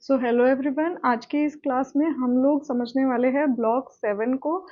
So hello everyone, आज के इस क्लास में हम लोग समझने वाले हैं ब्लॉक 7 को,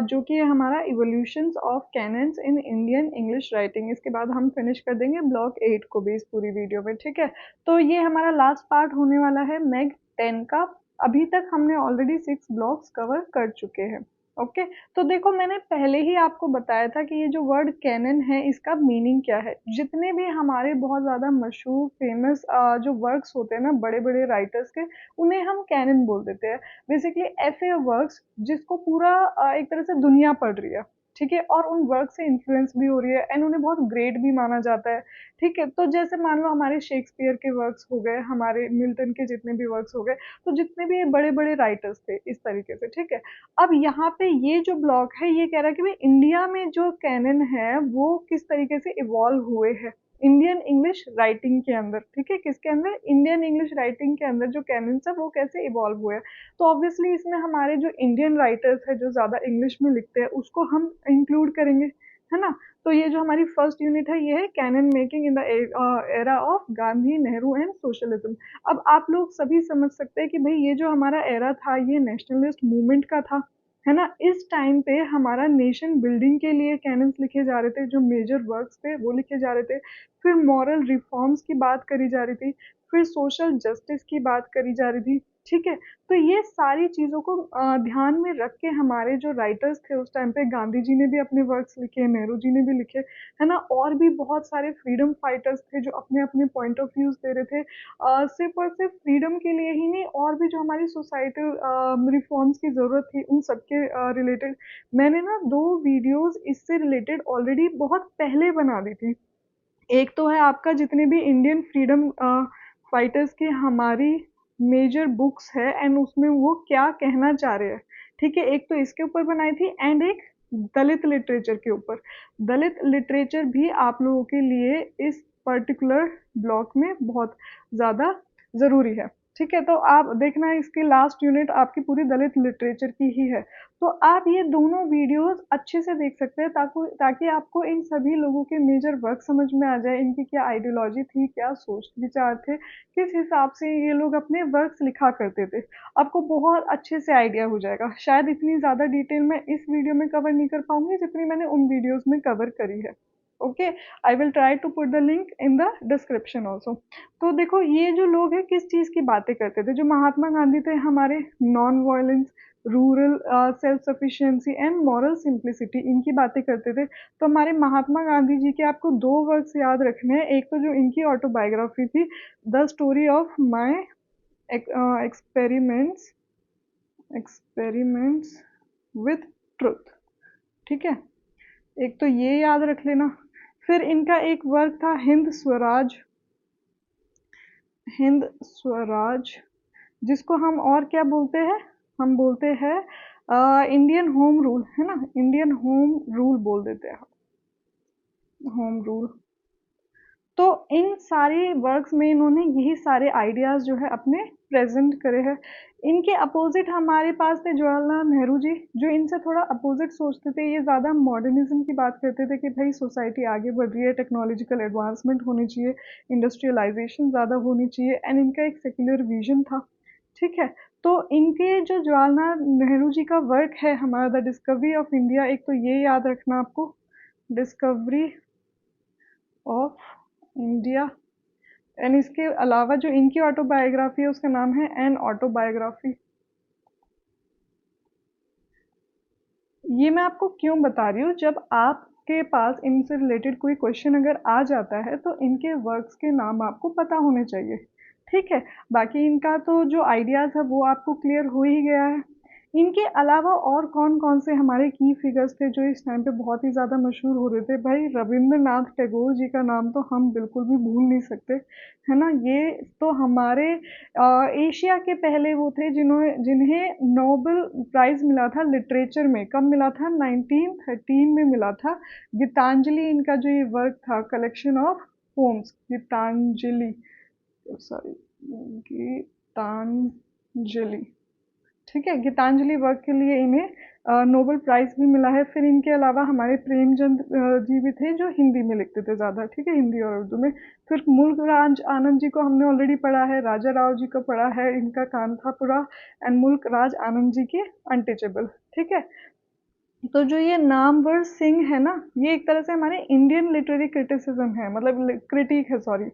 जो कि है हमारा evolutions of cannons in Indian English writing. इसके बाद हम फिनिश कर देंगे ब्लॉक 8 को भी इस पूरी वीडियो में। ठीक है, तो ये हमारा लास्ट पार्ट होने वाला है मैग 10 का। अभी तक हमने ऑलरेडी 6 ब्लॉक्स कवर कर चुके हैं। ओके, तो देखो मैंने पहले ही आपको बताया था कि ये जो वर्ड कैनन है इसका मीनिंग क्या है। जितने भी हमारे बहुत ज़्यादा मशहूर फेमस जो वर्क्स होते हैं ना बड़े बड़े राइटर्स के, उन्हें हम कैनन बोल देते हैं। बेसिकली ऐसे वर्क्स जिसको पूरा एक तरह से दुनिया पढ़ रही है, ठीक है, और उन वर्क से इन्फ्लुएंस भी हो रही है एंड उन्हें बहुत ग्रेट भी माना जाता है। ठीक है, तो जैसे मान लो हमारे शेक्सपियर के वर्क्स हो गए, हमारे मिल्टन के जितने भी वर्क्स हो गए, तो जितने भी बड़े बड़े राइटर्स थे इस तरीके से। ठीक है, अब यहाँ पे ये जो ब्लॉक है ये कह रहा है कि भाई इंडिया में जो कैनन है वो किस तरीके से इवॉल्व हुए हैं इंडियन इंग्लिश राइटिंग के अंदर। ठीक है, किसके अंदर? इंडियन इंग्लिश राइटिंग के अंदर जो कैनन है वो कैसे इवॉल्व हुए हैं। तो ऑब्वियसली इसमें हमारे जो इंडियन राइटर्स है जो ज्यादा इंग्लिश में लिखते हैं उसको हम इंक्लूड करेंगे, है ना। तो ये जो हमारी फर्स्ट यूनिट है ये है canon making in the era of Gandhi, Nehru and socialism. अब आप लोग सभी समझ सकते हैं कि भाई ये जो हमारा एरा था ये नेशनलिस्ट मूवमेंट का था, है ना। इस टाइम पे हमारा नेशन बिल्डिंग के लिए कैनन्स लिखे जा रहे थे, जो मेजर वर्क्स थे वो लिखे जा रहे थे। फिर मॉरल रिफॉर्म्स की बात करी जा रही थी, फिर सोशल जस्टिस की बात करी जा रही थी। ठीक है, तो ये सारी चीज़ों को ध्यान में रख के हमारे जो राइटर्स थे उस टाइम पे, गांधी जी ने भी अपने वर्क्स लिखे, नेहरू जी ने भी लिखे, है ना। और भी बहुत सारे फ्रीडम फाइटर्स थे जो अपने अपने पॉइंट ऑफ व्यूज दे रहे थे, सिर्फ और सिर्फ फ्रीडम के लिए ही नहीं, और भी जो हमारी सोसाइटल रिफॉर्म्स की ज़रूरत थी उन सबके रिलेटेड मैंने ना 2 वीडियोस इससे रिलेटेड ऑलरेडी बहुत पहले बना दी थी। एक तो है आपका जितने भी इंडियन फ्रीडम फाइटर्स की हमारी मेजर बुक्स है एंड उसमें वो क्या कहना चाह रहे हैं। ठीक है, एक तो इसके ऊपर बनाई थी एंड एक दलित लिटरेचर के ऊपर। दलित लिटरेचर भी आप लोगों के लिए इस पर्टिकुलर ब्लॉक में बहुत ज़्यादा ज़रूरी है। ठीक है, तो आप देखना इसकी लास्ट यूनिट आपकी पूरी दलित लिटरेचर की ही है। तो आप ये दोनों वीडियोस अच्छे से देख सकते हैं ताकि ताकि आपको इन सभी लोगों के मेजर वर्क समझ में आ जाए, इनकी क्या आइडियोलॉजी थी, क्या सोच विचार थे, किस हिसाब से ये लोग अपने वर्क्स लिखा करते थे। आपको बहुत अच्छे से आइडिया हो जाएगा। शायद इतनी ज़्यादा डिटेल मैं इस वीडियो में कवर नहीं कर पाऊंगी जितनी मैंने उन वीडियोस में कवर करी है। Okay, I will try to put the link in the description also. तो देखो ये जो लोग हैं किस चीज़ की बातें करते थे। जो महात्मा गांधी थे हमारे, non violence, rural self sufficiency and moral simplicity, इनकी बातें करते थे। तो हमारे महात्मा गांधी जी के आपको 2 वर्क्स याद रखने हैं। एक तो जो इनकी ऑटोबायोग्राफी थी, the story of my experiments experiments with truth. ठीक है, एक तो ये याद रख लेना। फिर इनका एक वर्क था हिंद स्वराज, हिंद स्वराज, जिसको हम और क्या बोलते हैं? हम बोलते हैं इंडियन होम रूल, है ना। इंडियन होम रूल बोल देते हैं, होम रूल। तो इन सारे वर्क्स में इन्होंने यही सारे आइडियाज जो है अपने प्रेजेंट करे हैं। इनके अपोजिट हमारे पास थे जवाहरलाल नेहरू जी, जो इनसे थोड़ा अपोजिट सोचते थे। ये ज़्यादा मॉडर्निज्म की बात करते थे कि भाई सोसाइटी आगे बढ़ रही है, टेक्नोलॉजिकल एडवांसमेंट होनी चाहिए, इंडस्ट्रियलाइजेशन ज़्यादा होनी चाहिए, एंड इनका एक सेक्युलर विजन था। ठीक है, तो इनके जो जवाहरलाल नेहरू जी का वर्क है हमारा, द डिस्कवरी ऑफ इंडिया, एक तो ये याद रखना आपको, डिस्कवरी ऑफ इंडिया। एंड इसके अलावा जो इनकी ऑटोबायोग्राफी है उसका नाम है एन ऑटोबायोग्राफी। ये मैं आपको क्यों बता रही हूँ, जब आपके पास इनसे रिलेटेड कोई क्वेश्चन अगर आ जाता है तो इनके वर्क्स के नाम आपको पता होने चाहिए। ठीक है, बाकी इनका तो जो आइडियाज़ है वो आपको क्लियर हो ही गया है। इनके अलावा और कौन कौन से हमारे की फिगर्स थे जो इस टाइम पे बहुत ही ज़्यादा मशहूर हो रहे थे? भाई रविंद्रनाथ टैगोर जी का नाम तो हम बिल्कुल भी भूल नहीं सकते, है ना। ये तो हमारे एशिया के पहले वो थे जिन्होंने जिन्हें नोबेल प्राइज़ मिला था लिटरेचर में। कब मिला था? 1913 में मिला था। गीतांजलि इनका जो ये वर्क था, collection of poems, Gitanjali, sorry, Gitanjali. ठीक है, गीतांजलि वर्क के लिए इन्हें नोबेल प्राइज़ भी मिला है। फिर इनके अलावा हमारे प्रेमचंद जी भी थे जो हिंदी में लिखते थे ज़्यादा, ठीक है, हिंदी और उर्दू में। फिर मुल्क राज आनंद जी को हमने ऑलरेडी पढ़ा है, राजा राव जी को पढ़ा है, इनका कांथापुरा एंड मुल्क राज आनंद जी के अनटचेबल, ठीक है। तो जो ये नामवर सिंह है ना, ये एक तरह से हमारे इंडियन लिटरेरी क्रिटिसिज्म है, मतलब क्रिटिक है, सॉरी।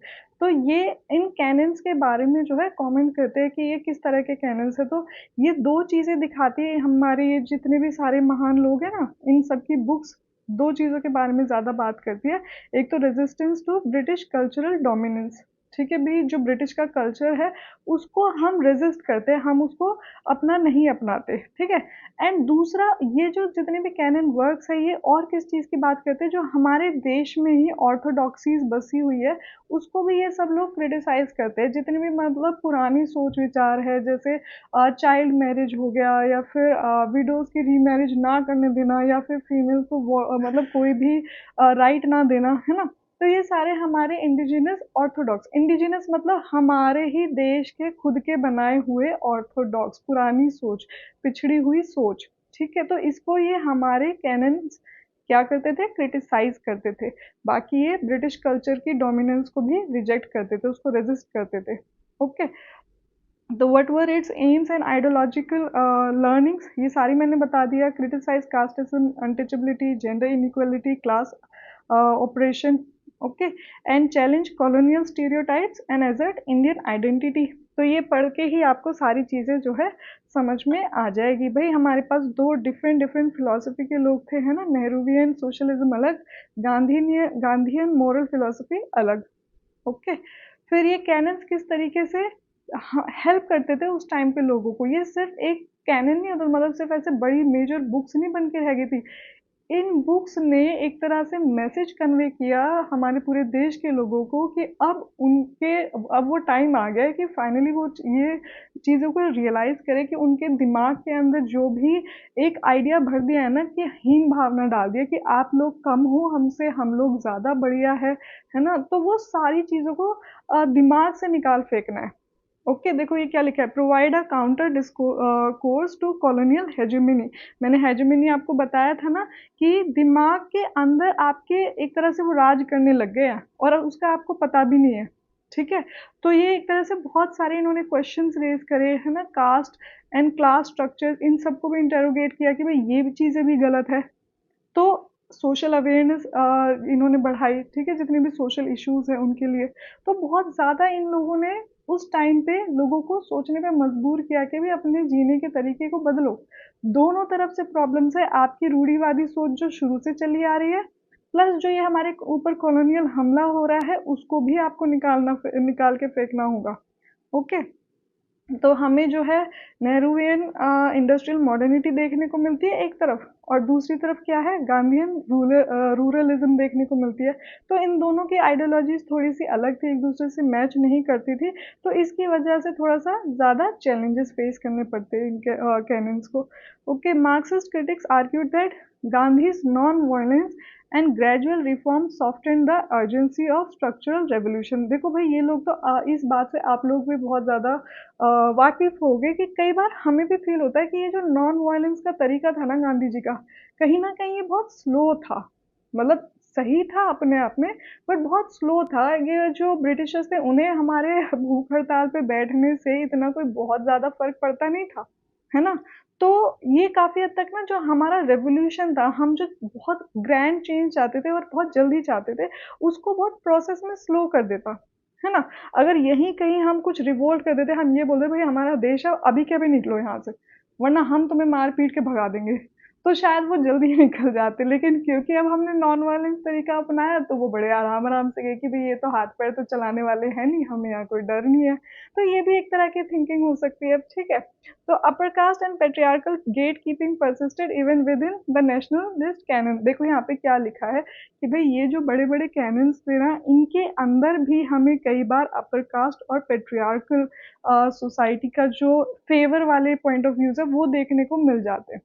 तो ये इन कैनन्स के बारे में जो है कमेंट करते हैं कि ये किस तरह के कैनन्स है। तो ये दो चीजें दिखाती है, हमारे ये जितने भी सारे महान लोग हैं ना, इन सबकी बुक्स दो चीजों के बारे में ज्यादा बात करती है। एक तो resistance to British cultural dominance, ठीक है भी, जो ब्रिटिश का कल्चर है उसको हम रेजिस्ट करते हैं, हम उसको अपना नहीं अपनाते, ठीक है। एंड दूसरा, ये जो जितने भी कैनन वर्क्स है, ये और किस चीज़ की बात करते हैं, जो हमारे देश में ही ऑर्थोडॉक्सीज बसी हुई है, उसको भी ये सब लोग क्रिटिसाइज करते हैं। जितने भी मतलब पुरानी सोच विचार है, जैसे चाइल्ड मैरिज हो गया, या फिर विडोज की रीमैरिज ना करने देना, या फिर फीमेल को मतलब कोई भी राइट ना देना, है ना। तो ये सारे हमारे इंडिजिनस ऑर्थोडॉक्स, इंडिजिनस मतलब हमारे ही देश के खुद के बनाए हुए ऑर्थोडॉक्स, पुरानी सोच, पिछड़ी हुई सोच, ठीक है। तो इसको ये हमारे कैनन्स क्या करते थे, क्रिटिसाइज करते थे। बाकी ये ब्रिटिश कल्चर की डोमिनेंस को भी रिजेक्ट करते थे, उसको रेजिस्ट करते थे। ओके, तो what were its aims and ideological learnings, ये सारी मैंने बता दिया। Criticise casteism, untouchability, gender inequality, class oppression, okay, and challenge colonial stereotypes and assert Indian identity. तो ये पढ़ के ही आपको सारी चीज़ें जो है समझ में आ जाएगी। भाई हमारे पास दो डिफरेंट डिफरेंट फिलोसफी के लोग थे, है ना, नेहरूवियन सोशलिज्म अलग, गांधीयन मॉरल फिलोसफी अलग, ओके। फिर ये कैनन्स किस तरीके से हेल्प करते थे उस टाइम पे लोगों को, ये सिर्फ एक कैनन नहीं होता, मतलब सिर्फ ऐसे बड़ी मेजर बुक्स नहीं बन के रह गई थी। इन बुक्स ने एक तरह से मैसेज कन्वे किया हमारे पूरे देश के लोगों को कि अब वो टाइम आ गया है कि फाइनली वो ये चीज़ों को रियलाइज करें, कि उनके दिमाग के अंदर जो भी एक आइडिया भर दिया है ना, कि हीन भावना डाल दिया कि आप लोग कम हो हमसे, हम लोग ज़्यादा बढ़िया है ना। तो वो सारी चीज़ों को दिमाग से निकाल फेंकना है। ओके, देखो ये क्या लिखा है, provide a counter course to colonial hegemony. मैंने हेजेमनी आपको बताया था ना, कि दिमाग के अंदर आपके एक तरह से वो राज करने लग गए हैं और उसका आपको पता भी नहीं है, ठीक है। तो ये एक तरह से बहुत सारे इन्होंने क्वेश्चंस रेज करे, है ना, कास्ट एंड क्लास स्ट्रक्चर, इन सबको भी इंटेरोगेट किया कि भाई ये भी चीज़ें भी गलत है। तो सोशल अवेयरनेस इन्होंने बढ़ाई, ठीक है, जितने भी सोशल इश्यूज हैं उनके लिए। तो बहुत ज़्यादा इन लोगों ने उस टाइम पे लोगों को सोचने पे मजबूर किया कि भी अपने जीने के तरीके को बदलो। दोनों तरफ से प्रॉब्लम्स है, आपकी रूढ़िवादी सोच जो शुरू से चली आ रही है, प्लस जो ये हमारे ऊपर कॉलोनियल हमला हो रहा है, उसको भी आपको निकाल के फेंकना होगा। ओके, तो हमें जो है नेहरूवियन इंडस्ट्रियल मॉडर्निटी देखने को मिलती है एक तरफ, और दूसरी तरफ क्या है, गांधीयन रूरलिज्म देखने को मिलती है। तो इन दोनों की आइडियोलॉजीज थोड़ी सी अलग थी, एक दूसरे से मैच नहीं करती थी। तो इसकी वजह से थोड़ा सा ज़्यादा चैलेंजेस फेस करने पड़ते हैं इनके कैनन्स को। Okay, Marxist critics argued that Gandhi's non violence and gradual reform soften the urgency of structural revolution. देखो भाई, ये लोग तो इस बात से आप लोग भी बहुत ज़्यादा वाकिफ हो गए कि कई बार हमें भी फील होता है कि ये जो नॉन वायलेंस का तरीका था ना गांधी जी का, कहीं ना कहीं ये बहुत स्लो था। मतलब सही था अपने आप में, बट बहुत स्लो था। ये जो ब्रिटिशर्स थे, उन्हें हमारे भूख हड़ताल पे बैठने से इतना कोई बहुत ज़्यादा फर्क पड़ता नहीं था, है ना। तो ये काफ़ी हद तक ना, जो हमारा रेवोल्यूशन था, हम जो बहुत ग्रैंड चेंज चाहते थे और बहुत जल्दी चाहते थे, उसको बहुत प्रोसेस में स्लो कर देता, है ना। अगर यहीं कहीं हम कुछ रिवोल्ट कर देते, हम ये बोल दे भाई हमारा देश है, अभी के अभी निकलो यहाँ से, वरना हम तुम्हें मार पीट के भगा देंगे, तो शायद वो जल्दी निकल जाते। लेकिन क्योंकि अब हमने नॉन वायलेंस तरीका अपनाया, तो वो बड़े आराम आराम से गए कि भाई ये तो हाथ पैर तो चलाने वाले हैं नहीं, हमें यहाँ कोई डर नहीं है। तो ये भी एक तरह की थिंकिंग हो सकती है, ठीक है। तो upper caste and patriarchal gatekeeping persisted even within the nationalist canon. देखो यहाँ पे क्या लिखा है कि भाई ये जो बड़े बड़े कैनन्स थे ना, इनके अंदर भी हमें कई बार अपर कास्ट और पेट्रियार्कल सोसाइटी का जो फेवर वाले पॉइंट ऑफ व्यूज है वो देखने को मिल जाते हैं।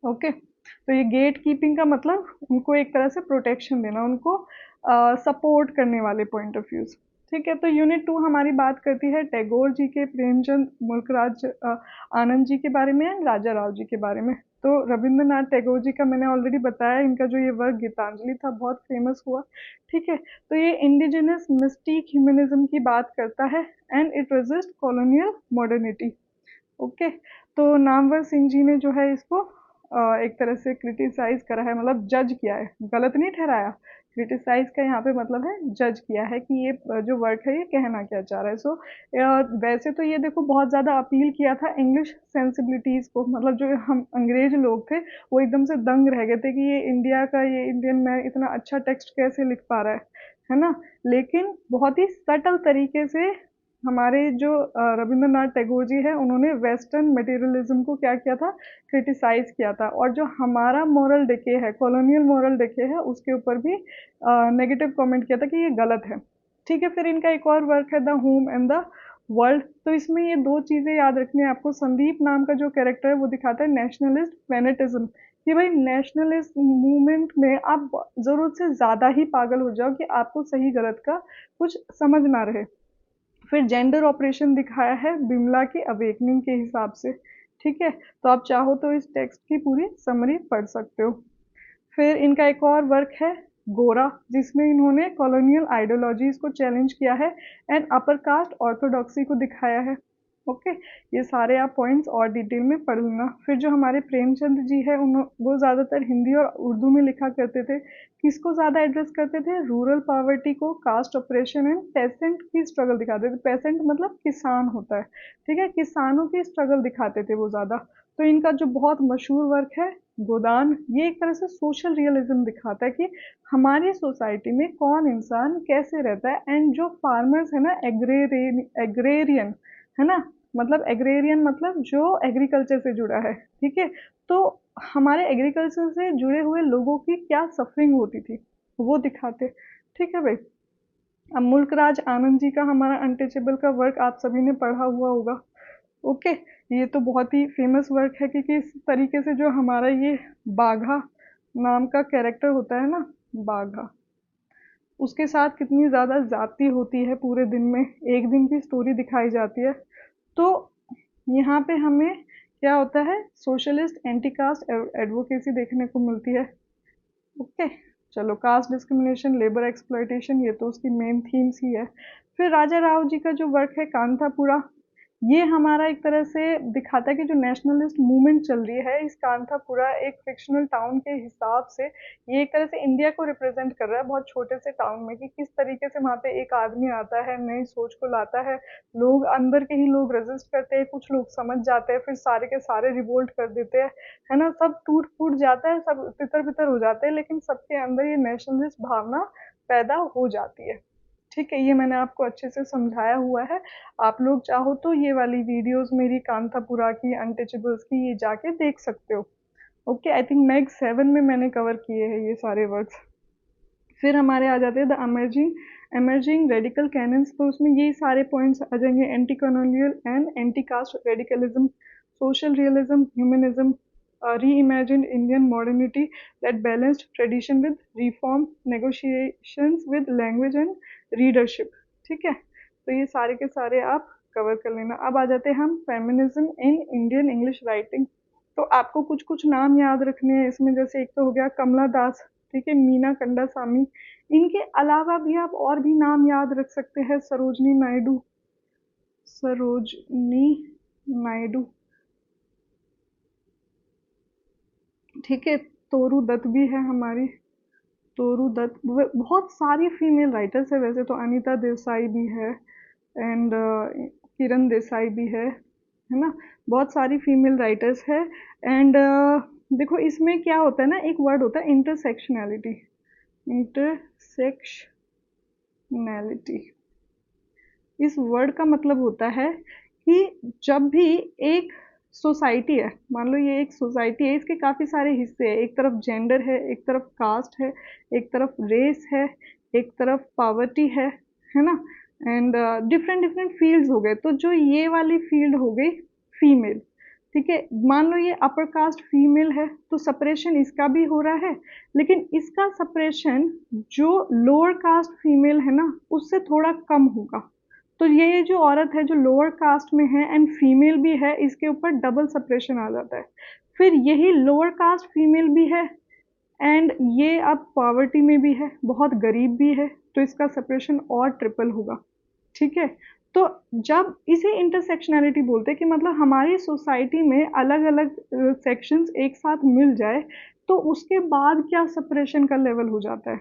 ओके, तो ये गेट कीपिंग का मतलब उनको एक तरह से प्रोटेक्शन देना, उनको सपोर्ट करने वाले पॉइंट ऑफ व्यूज, ठीक है, तो यूनिट 2 हमारी बात करती है टैगोर जी के, प्रेमचंद, मुल्कराज आनंद जी के बारे में एंड राजा राव जी के बारे में। तो रविंद्रनाथ टैगोर जी का मैंने ऑलरेडी बताया, इनका जो ये वर्क गीतांजलि था बहुत फेमस हुआ। ठीक है, तो ये इंडिजिनस मिस्टिक ह्यूमनिज्म की बात करता है and it resist colonial modernity. Okay, तो नामवर सिंह जी ने जो है इसको एक तरह से क्रिटिसाइज करा है, मतलब जज किया है, गलत नहीं ठहराया। क्रिटिसाइज का यहाँ पे मतलब है जज किया है कि ये जो वर्क है ये कहना क्या चाह रहा है। सो वैसे तो ये देखो बहुत ज़्यादा अपील किया था इंग्लिश सेंसिबिलिटीज़ को, मतलब जो हम अंग्रेज लोग थे वो एकदम से दंग रह गए थे कि ये इंडिया का, ये इंडियन मैन इतना अच्छा टेक्स्ट कैसे लिख पा रहा है ना। लेकिन बहुत ही सटल तरीके से हमारे जो रविंद्रनाथ टैगोर जी हैं उन्होंने वेस्टर्न मटेरियलिज्म को क्या किया था, क्रिटिसाइज किया था, और जो हमारा मॉरल डिके है, कॉलोनियल मॉरल डिके है, उसके ऊपर भी नेगेटिव कमेंट किया था कि ये गलत है। ठीक है, फिर इनका एक और वर्क है the home and the world. तो इसमें ये दो चीजें याद रखनी है आपको। संदीप नाम का जो कैरेक्टर है वो दिखाता है नेशनलिस्ट फेनेटिज्म, कि भाई नेशनलिस्ट मूवमेंट में आप जरूरत से ज्यादा ही पागल हो जाओ कि आपको सही गलत का कुछ समझ ना रहे। फिर जेंडर ऑपरेशन दिखाया है बिमला की अवेकनिंग के हिसाब से। ठीक है, तो आप चाहो तो इस टेक्स्ट की पूरी समरी पढ़ सकते हो। फिर इनका एक और वर्क है गोरा, जिसमें इन्होंने कॉलोनियल आइडियोलॉजीज को चैलेंज किया है एंड अपर कास्ट ऑर्थोडॉक्सी को दिखाया है। ओके, ये सारे आप पॉइंट्स और डिटेल में पढ़ लेना। फिर जो हमारे प्रेमचंद जी है वो ज़्यादातर हिंदी और उर्दू में लिखा करते थे। किसको ज़्यादा एड्रेस करते थे? रूरल पॉवर्टी को, कास्ट ऑपरेशन एंड पेसेंट की स्ट्रगल दिखाते थे। पेसेंट मतलब किसान होता है, ठीक है, किसानों की स्ट्रगल दिखाते थे वो ज़्यादा। तो इनका जो बहुत मशहूर वर्क है गोदान, ये एक तरह से सोशल रियलिज्म दिखाता है कि हमारी सोसाइटी में कौन इंसान कैसे रहता है। एंड जो फार्मर्स है ना, एग्रेरियन है ना, मतलब एग्रेरियन मतलब जो एग्रीकल्चर से जुड़ा है। ठीक है, तो हमारे एग्रीकल्चर से जुड़े हुए लोगों की क्या सफरिंग होती थी वो दिखाते। ठीक है भाई। अब मुल्कराज आनंद जी का, हमारा अनटचेबल का वर्क आप सभी ने पढ़ा हुआ होगा। ओके, ये तो बहुत ही फेमस वर्क है कि किस तरीके से जो हमारा ये बाघा नाम का कैरेक्टर होता है ना, बाघा, उसके साथ कितनी ज़्यादा ज़्यादती होती है पूरे दिन में, एक दिन की स्टोरी दिखाई जाती है। तो यहाँ पे हमें क्या होता है, सोशलिस्ट एंटी कास्ट एडवोकेसी देखने को मिलती है। ओके, चलो, कास्ट डिस्क्रिमिनेशन, लेबर एक्सप्लॉयटेशन, ये तो उसकी मेन थीम्स ही है। फिर राजा राव जी का जो वर्क है कांथापुरा, ये हमारा एक तरह से दिखाता है कि जो नेशनलिस्ट मूवमेंट चल रही है, इस कांथापुरा एक फिक्शनल टाउन के हिसाब से ये एक तरह से इंडिया को रिप्रेजेंट कर रहा है, बहुत छोटे से टाउन में, कि किस तरीके से वहाँ पे एक आदमी आता है, नई सोच को लाता है। लोग अंदर के ही लोग रेजिस्ट करते हैं, कुछ लोग समझ जाते हैं, फिर सारे के सारे रिवोल्ट कर देते हैं, है ना, सब टूट फूट जाता है, सब तितर बितर हो जाते हैं, लेकिन सबके अंदर ये नेशनलिस्ट भावना पैदा हो जाती है। ठीक है, ये मैंने आपको अच्छे से समझाया हुआ है। आप लोग चाहो तो ये वाली वीडियोस मेरी कांथापुरा की, अनटचेबल्स की, ये जाके देख सकते हो। ओके, आई थिंक मैग 7 में मैंने कवर किए हैं ये सारे वर्क्स। फिर हमारे आ जाते हैं the emerging emerging radical cannons, तो उसमें यही सारे पॉइंट्स आ जाएंगे, anti colonial and anti cast radicalism, social realism, humanism, reimagined Indian modernity that balanced tradition with reform, negotiations with language and readership। ठीक है, तो ये सारे के सारे आप कवर कर लेना। अब आ जाते हैं हम feminism in Indian English writing. तो आपको कुछ कुछ नाम याद रखने हैं इसमें, जैसे एक तो हो गया कमला दास, ठीक है, मीना कंदासामी। इनके अलावा भी आप और भी नाम याद रख सकते हैं, सरोजनी नायडू, सरोजनी नायडू, ठीक है, तोरू दत्त भी है हमारी, तोरू दत्त। बहुत सारी फीमेल राइटर्स है वैसे तो, अनीता देसाई भी है एंड किरण देसाई भी है ना, बहुत सारी फीमेल राइटर्स है। एंड देखो इसमें क्या होता है ना, एक वर्ड होता है इंटरसेक्शनैलिटी, इंटरसेक्शनैलिटी, इस वर्ड का मतलब होता है कि जब भी एक सोसाइटी है, मान लो ये एक सोसाइटी है, इसके काफ़ी सारे हिस्से हैं, एक तरफ जेंडर है, एक तरफ कास्ट है, एक तरफ रेस है, एक तरफ पावर्टी है ना, एंड डिफरेंट डिफरेंट फील्ड्स हो गए। तो जो ये वाली फील्ड हो गई फीमेल, ठीक है, मान लो ये अपर कास्ट फीमेल है तो सपरेशन इसका भी हो रहा है, लेकिन इसका सपरेशन जो लोअर कास्ट फीमेल है ना उससे थोड़ा कम होगा। तो ये जो औरत है जो लोअर कास्ट में है एंड फीमेल भी है, इसके ऊपर डबल सपरेशन आ जाता है। फिर यही लोअर कास्ट फीमेल भी है एंड ये अब पॉवर्टी में भी है, बहुत गरीब भी है, तो इसका सेपरेशन और ट्रिपल होगा। ठीक है, तो जब इसे इंटरसेक्शनैलिटी बोलते हैं कि मतलब हमारी सोसाइटी में अलग अलग सेक्शंस एक साथ मिल जाए तो उसके बाद क्या सेपरेशन का लेवल हो जाता है।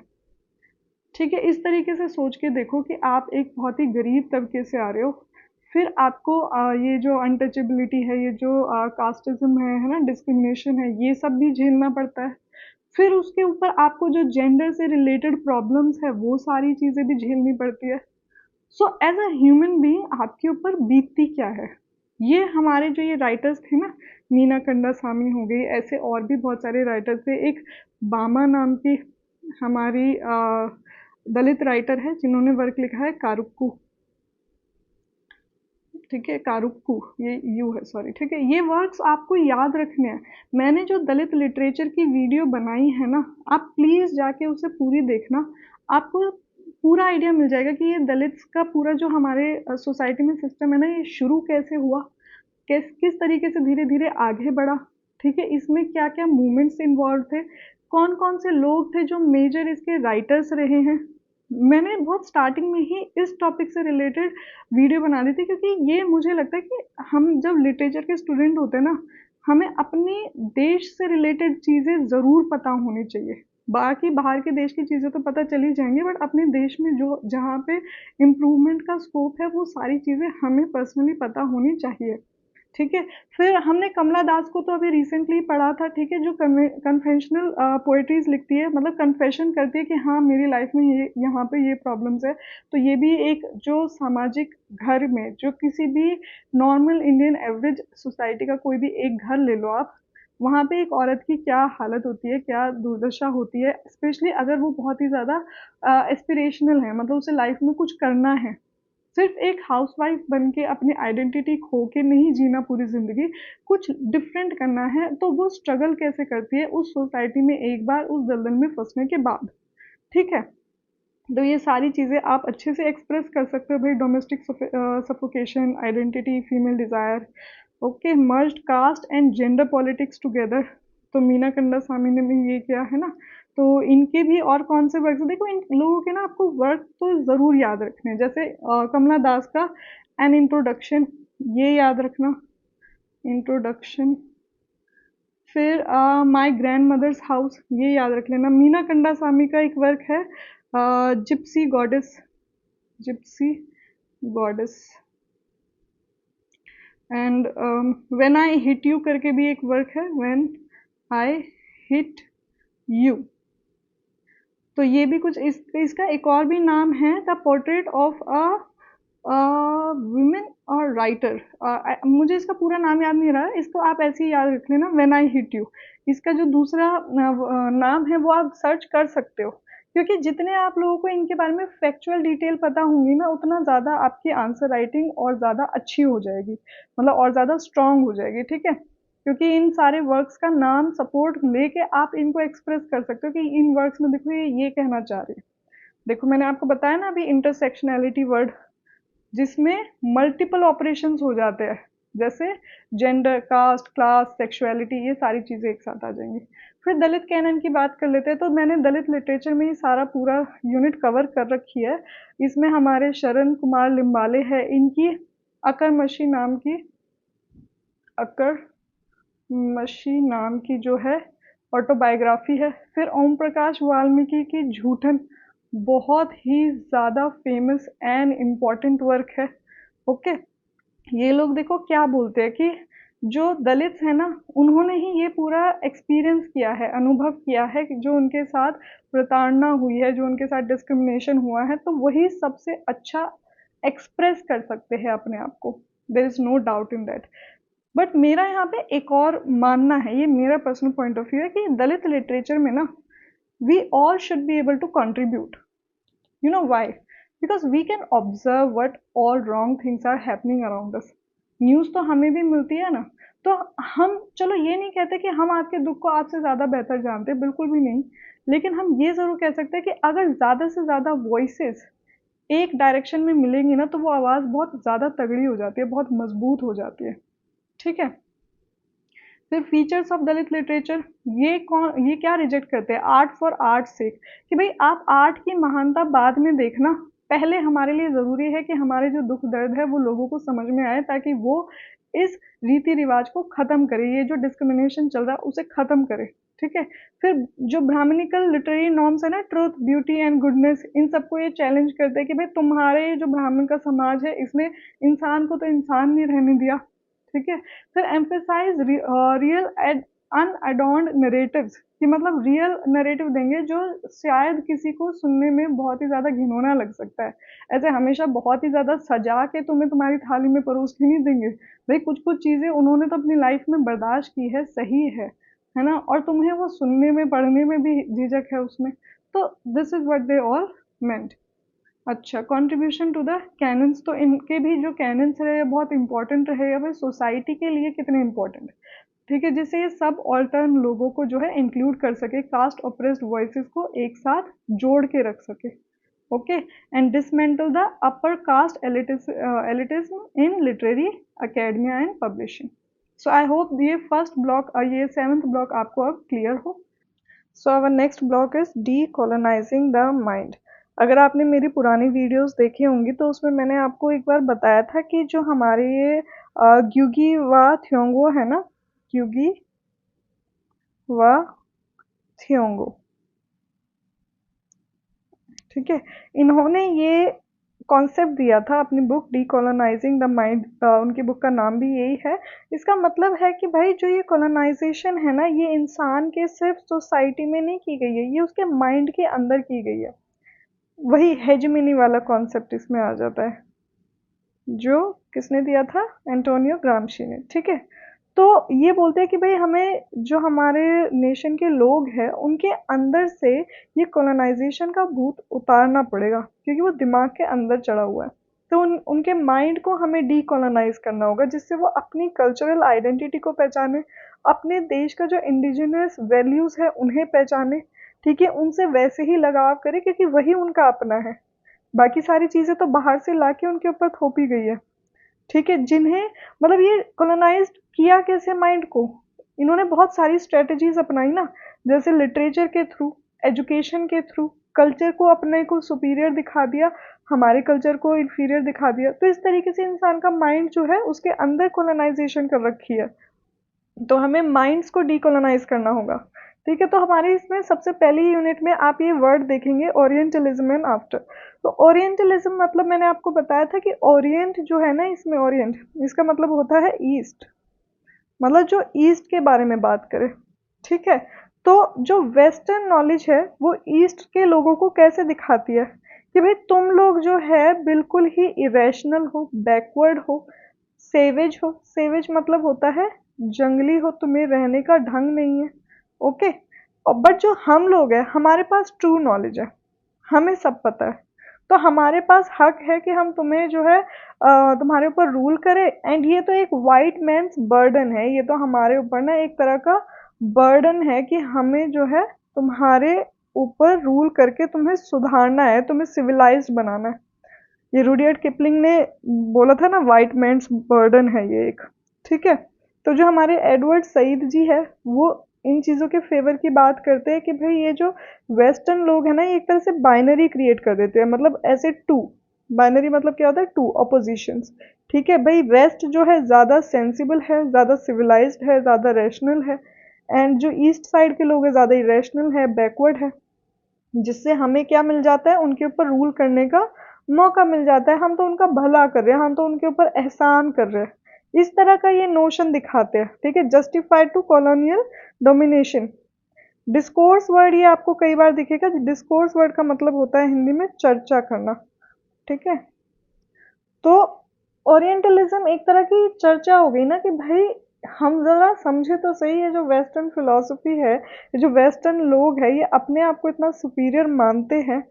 ठीक है, इस तरीके से सोच के देखो कि आप एक बहुत ही गरीब तबके से आ रहे हो, फिर आपको ये जो अनटचेबिलिटी है, ये जो कास्टिज्म है ना, डिस्क्रिमिनेशन है, ये सब भी झेलना पड़ता है। फिर उसके ऊपर आपको जो जेंडर से रिलेटेड प्रॉब्लम्स है वो सारी चीज़ें भी झेलनी पड़ती है। So as a human being आपके ऊपर बीतती क्या है। ये हमारे जो ये राइटर्स थे ना, मीना कंदासामी हो गई, ऐसे और भी बहुत सारे राइटर्स थे। एक बामा नाम की हमारी दलित राइटर है जिन्होंने वर्क लिखा है कारुक्कू। ठीक है, कारुक्कू, ये यू है, सॉरी। ठीक है, ये वर्क्स आपको याद रखने हैं। मैंने जो दलित लिटरेचर की वीडियो बनाई है ना, आप प्लीज़ जाके उसे पूरी देखना। आपको पूरा आइडिया मिल जाएगा कि ये दलित्स का पूरा जो हमारे सोसाइटी में सिस्टम है ना, ये शुरू कैसे हुआ, किस तरीके से धीरे धीरे आगे बढ़ा। ठीक है, इसमें क्या क्या मूवमेंट्स इन्वॉल्व थे, कौन कौन से लोग थे जो मेजर इसके राइटर्स रहे हैं। मैंने बहुत स्टार्टिंग में ही इस टॉपिक से रिलेटेड वीडियो बना दी थी, क्योंकि ये मुझे लगता है कि हम जब लिटरेचर के स्टूडेंट होते हैं ना, हमें अपने देश से रिलेटेड चीज़ें ज़रूर पता होनी चाहिए। बाकी बाहर के देश की चीज़ें तो पता चली जाएंगी, बट अपने देश में जो जहाँ पे इम्प्रूवमेंट का स्कोप है वो सारी चीज़ें हमें पर्सनली पता होनी चाहिए। ठीक है, फिर हमने कमला दास को तो अभी रिसेंटली पढ़ा था। ठीक है, जो कन्वेंशनल पोएट्रीज लिखती है, मतलब कन्फेशन करती है कि हाँ मेरी लाइफ में ये यहाँ पे ये प्रॉब्लम्स है। तो ये भी एक जो सामाजिक घर में जो किसी भी नॉर्मल इंडियन एवरेज सोसाइटी का कोई भी एक घर ले लो आप, वहाँ पे एक औरत की क्या हालत होती है, क्या दुर्दशा होती है, स्पेशली अगर वो बहुत ही ज़्यादा एस्पिरेशनल है, मतलब उसे लाइफ में कुछ करना है। सिर्फ एक हाउसवाइफ बन के अपनी आइडेंटिटी खो के नहीं जीना पूरी ज़िंदगी, कुछ डिफरेंट करना है, तो वो स्ट्रगल कैसे करती है उस सोसाइटी में एक बार उस दलदल में फंसने के बाद। ठीक है, तो ये सारी चीज़ें आप अच्छे से एक्सप्रेस कर सकते हो भाई। Domestic suffocation, identity, female desire, okay, merged caste and gender politics together. तो मीना कंदासामी ने भी ये किया है ना। तो इनके भी और कौन से वर्क देखो, इन लोगों के ना आपको वर्क तो ज़रूर याद रखने हैं। जैसे कमला दास का एन इंट्रोडक्शन, ये याद रखना, इंट्रोडक्शन। फिर माय ग्रैंड मदर्स हाउस, ये याद रख लेना। मीना कंदासामी का एक वर्क है Gypsy goddess, Gypsy goddess. And when I hit you करके भी एक वर्क है, व्हेन आई हिट यू। तो ये भी कुछ इसका एक और भी नाम है, the portrait of a women और राइटर। मुझे इसका पूरा नाम याद नहीं रहा, इसको आप ऐसे ही याद रख लेना, व्हेन आई हिट यू। इसका जो दूसरा नाम है वो आप सर्च कर सकते हो, क्योंकि जितने आप लोगों को इनके बारे में फैक्चुअल डिटेल पता होंगी ना, उतना ज़्यादा आपकी आंसर राइटिंग और ज़्यादा अच्छी हो जाएगी, मतलब और ज़्यादा स्ट्रांग हो जाएगी। ठीक है, क्योंकि इन सारे वर्क्स का नाम सपोर्ट लेके आप इनको एक्सप्रेस कर सकते हो कि इन वर्क्स में देखो ये कहना चाह रही है। देखो मैंने आपको बताया ना अभी इंटरसेक्शनैलिटी वर्ड, जिसमें मल्टीपल ऑपरेशंस हो जाते हैं, जैसे जेंडर, कास्ट, क्लास, सेक्सुअलिटी, ये सारी चीज़ें एक साथ आ जाएंगी। फिर दलित कैनन की बात कर लेते हैं। तो मैंने दलित लिटरेचर में ही सारा पूरा यूनिट कवर कर रखी है। इसमें हमारे शरण कुमार लिम्बाले है, इनकी अकरमशी नाम की, अकरमशी नाम की जो है ऑटोबायोग्राफी है। फिर ओम प्रकाश वाल्मीकि की झूठन, बहुत ही ज़्यादा फेमस एंड इम्पॉर्टेंट वर्क है। ओके, ये लोग देखो क्या बोलते हैं कि जो दलित है ना, उन्होंने ही ये पूरा एक्सपीरियंस किया है, अनुभव किया है कि जो उनके साथ प्रताड़ना हुई है, जो उनके साथ डिस्क्रिमिनेशन हुआ है, तो वही सबसे अच्छा एक्सप्रेस कर सकते हैं अपने आप को। There is no doubt in that. But मेरा यहाँ पे एक और मानना है, ये मेरा पर्सनल पॉइंट ऑफ व्यू है, कि दलित लिटरेचर में ना we all should be able to contribute. You know why? Because we can observe what all wrong things are happening around us. News तो हमें भी मिलती है ना, तो हम चलो ये नहीं कहते कि हम आपके दुख को आपसे ज़्यादा बेहतर जानते हैं, बिल्कुल भी नहीं। लेकिन हम ये ज़रूर कह सकते हैं कि अगर ज़्यादा से ज़्यादा वॉइसेस एक डायरेक्शन में मिलेंगी ना, तो वो आवाज़ बहुत ज़्यादा तगड़ी हो जाती है, बहुत मजबूत हो जाती है। ठीक है। फिर फीचर्स ऑफ दलित लिटरेचर, ये क्या रिजेक्ट करते हैं? आर्ट फॉर आर्ट सेक, कि भाई आप आर्ट की महानता बाद में देखना, पहले हमारे लिए ज़रूरी है कि हमारे जो दुख दर्द है वो लोगों को समझ में आए, ताकि वो इस रीति रिवाज को ख़त्म करे, ये जो डिस्क्रिमिनेशन चल रहा है उसे ख़त्म करे। ठीक है। फिर जो ब्राह्मणिकल लिटरेरी नॉर्म्स है ना, ट्रुथ, ब्यूटी एंड गुडनेस, इन सबको ये चैलेंज करते हैं कि भाई तुम्हारे जो ब्राह्मण का समाज है इसने इंसान को तो इंसान नहीं रहने दिया। ठीक है। फिर एम्फेसाइज रियल एड अनअडॉर्न्ड नरेटिव्स, कि मतलब रियल नरेटिव देंगे जो शायद किसी को सुनने में बहुत ही ज़्यादा घिनौना लग सकता है। ऐसे हमेशा बहुत ही ज़्यादा सजा के तुम्हें तुम्हारी थाली में परोस के नहीं देंगे। भाई कुछ कुछ चीज़ें उन्होंने तो अपनी लाइफ में बर्दाश्त की है, सही है ना, और तुम्हें वो सुनने में पढ़ने में भी झिझक है उसमें। तो this is what they all meant. अच्छा, कंट्रीब्यूशन टू द कैनन्स, तो इनके भी जो कैनन्स रहे बहुत इंपॉर्टेंट रहे, अब सोसाइटी के लिए कितने इंपॉर्टेंट है। ठीक है, जिससे ये सब ऑल्टर्न लोगों को जो है इंक्लूड कर सके, कास्ट ऑप्रेस्ड वॉइसेस को एक साथ जोड़ के रख सके। Okay. And dismantle the upper caste elitism in literary academia and publishing. So I hope ये फर्स्ट ब्लॉक, ये सेवंथ ब्लॉक आपको अब क्लियर हो। So our next block is decolonising the mind. अगर आपने मेरी पुरानी वीडियोस देखी होंगी तो उसमें मैंने आपको एक बार बताया था कि जो हमारे ये ग्यूगी वा थियोंगो है ना, ग्यूगी वा थियोंगो, ठीक है, इन्होंने ये कॉन्सेप्ट दिया था अपनी बुक डीकोलोनाइजिंग द माइंड, उनकी बुक का नाम भी यही है। इसका मतलब है कि भाई जो ये कॉलोनाइजेशन है ना, ये इंसान के सिर्फ सोसाइटी में नहीं की गई है, ये उसके माइंड के अंदर की गई है। वही हेजमिनी वाला कॉन्सेप्ट इसमें आ जाता है, जो किसने दिया था? एंटोनियो ग्रामशी ने। ठीक है। तो ये बोलते हैं कि भाई हमें जो हमारे नेशन के लोग हैं उनके अंदर से ये कॉलोनाइजेशन का भूत उतारना पड़ेगा, क्योंकि वो दिमाग के अंदर चढ़ा हुआ है। तो उनके माइंड को हमें डीकोलोनाइज करना होगा, जिससे वो अपनी कल्चरल आइडेंटिटी को पहचाने, अपने देश का जो इंडिजिनस वैल्यूज है उन्हें पहचाने। ठीक है, उनसे वैसे ही लगाव करे क्योंकि वही उनका अपना है। बाकी सारी चीजें तो बाहर से लाके उनके ऊपर थोपी गई है। ठीक है, जिन्हें मतलब ये कॉलोनाइज किया कैसे माइंड को? इन्होंने बहुत सारी स्ट्रेटजीज अपनाई ना, जैसे लिटरेचर के थ्रू, एजुकेशन के थ्रू, कल्चर को अपने को सुपीरियर दिखा दिया, हमारे कल्चर को इंफीरियर दिखा दिया। तो इस तरीके से इंसान का माइंड जो है उसके अंदर कॉलोनाइजेशन कर रखी है। तो हमें माइंड्स को डीकोलोनाइज करना होगा। ठीक है, तो हमारे इसमें सबसे पहली यूनिट में आप ये वर्ड देखेंगे, ओरिएंटलिज्म एंड आफ्टर। तो ओरिएंटलिज्म मतलब मैंने आपको बताया था कि ओरिएंट जो है ना, इसमें ओरिएंट इसका मतलब होता है ईस्ट, मतलब जो ईस्ट के बारे में बात करे। ठीक है। तो जो वेस्टर्न नॉलेज है वो ईस्ट के लोगों को कैसे दिखाती है कि भाई तुम लोग जो है बिल्कुल ही इरेशनल हो, बैकवर्ड हो, सेवेज हो। सेवेज मतलब होता है जंगली हो, तुम्हें रहने का ढंग नहीं है। ओके। और बट जो हम लोग हैं हमारे पास ट्रू नॉलेज है, हमें सब पता है। तो हमारे पास हक है कि हम तुम्हें जो है तुम्हारे ऊपर रूल करें। एंड ये तो एक वाइट मैन्स बर्डन है, ये तो हमारे ऊपर ना एक तरह का बर्डन है कि हमें जो है तुम्हारे ऊपर रूल करके तुम्हें सुधारना है, तुम्हें सिविलाइज्ड बनाना है। ये रुडियर्ड किपलिंग ने बोला था ना, वाइट मैन्स बर्डन है ये एक। ठीक है। तो जो हमारे एडवर्ड सईद जी है वो इन चीज़ों के फेवर की बात करते हैं कि भाई ये जो वेस्टर्न लोग हैं ना, ये एक तरह से बाइनरी क्रिएट कर देते हैं, मतलब ऐसे टू। बाइनरी मतलब क्या होता है? Two oppositions. ठीक है भाई, वेस्ट जो है ज़्यादा सेंसिबल है, ज़्यादा सिविलाइज्ड है, ज़्यादा रैशनल है। एंड जो ईस्ट साइड के लोग हैं ज़्यादा इरेशनल है, बैकवर्ड है। जिससे हमें क्या मिल जाता है? उनके ऊपर रूल करने का मौका मिल जाता है। हम तो उनका भला कर रहे हैं, हम तो उनके ऊपर एहसान कर रहे हैं। इस तरह का ये नोशन दिखाते हैं। ठीक है, justified to colonial domination. Discourse word ये आपको कई बार दिखेगा। डिस्कोर्स वर्ड का मतलब होता है हिंदी में चर्चा करना। ठीक है। तो ओरिएंटलिज्म एक तरह की चर्चा हो गई ना कि भाई हम जरा समझे तो सही है, जो वेस्टर्न फिलॉसफी है, जो वेस्टर्न लोग है, ये अपने आप को इतना सुपीरियर मानते हैं,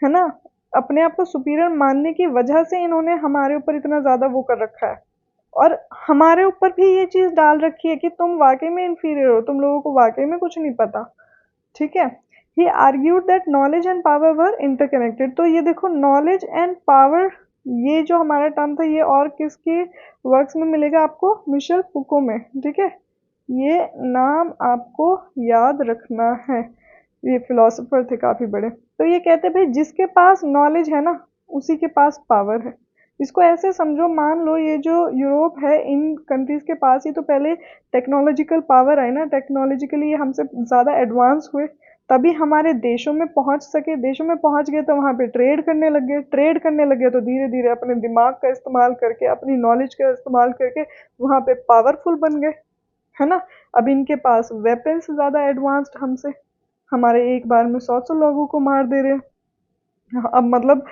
है ना। अपने आप को सुपीरियर मानने की वजह से इन्होंने हमारे ऊपर इतना ज्यादा वो कर रखा है, और हमारे ऊपर भी ये चीज डाल रखी है कि तुम वाकई में इंफीरियर हो, तुम लोगों को वाकई में कुछ नहीं पता। ठीक है। He argued that knowledge and power were interconnected. तो ये देखो, नॉलेज एंड पावर, ये जो हमारा टर्म था, ये और किसके वर्क्स में मिलेगा आपको? मिशेल फुको में। ठीक है, ये नाम आपको याद रखना है। ये फिलोसोफर थे काफी बड़े। तो ये कहते भाई जिसके पास नॉलेज है ना, उसी के पास पावर है। इसको ऐसे समझो, मान लो ये जो यूरोप है, इन कंट्रीज के पास ही तो पहले टेक्नोलॉजिकल पावर आई ना, टेक्नोलॉजिकली ये हमसे ज़्यादा एडवांस हुए, तभी हमारे देशों में पहुंच सके। देशों में पहुंच गए तो वहां पे ट्रेड करने लग गए, ट्रेड करने लग गए तो धीरे धीरे अपने दिमाग का इस्तेमाल करके, अपनी नॉलेज का इस्तेमाल करके वहां पे पावरफुल बन गए, है ना। अब इनके पास वेपन्स ज़्यादा एडवांस्ड हमसे, हमारे एक बार में 100 लोगों को मार दे रहे हैं। अब मतलब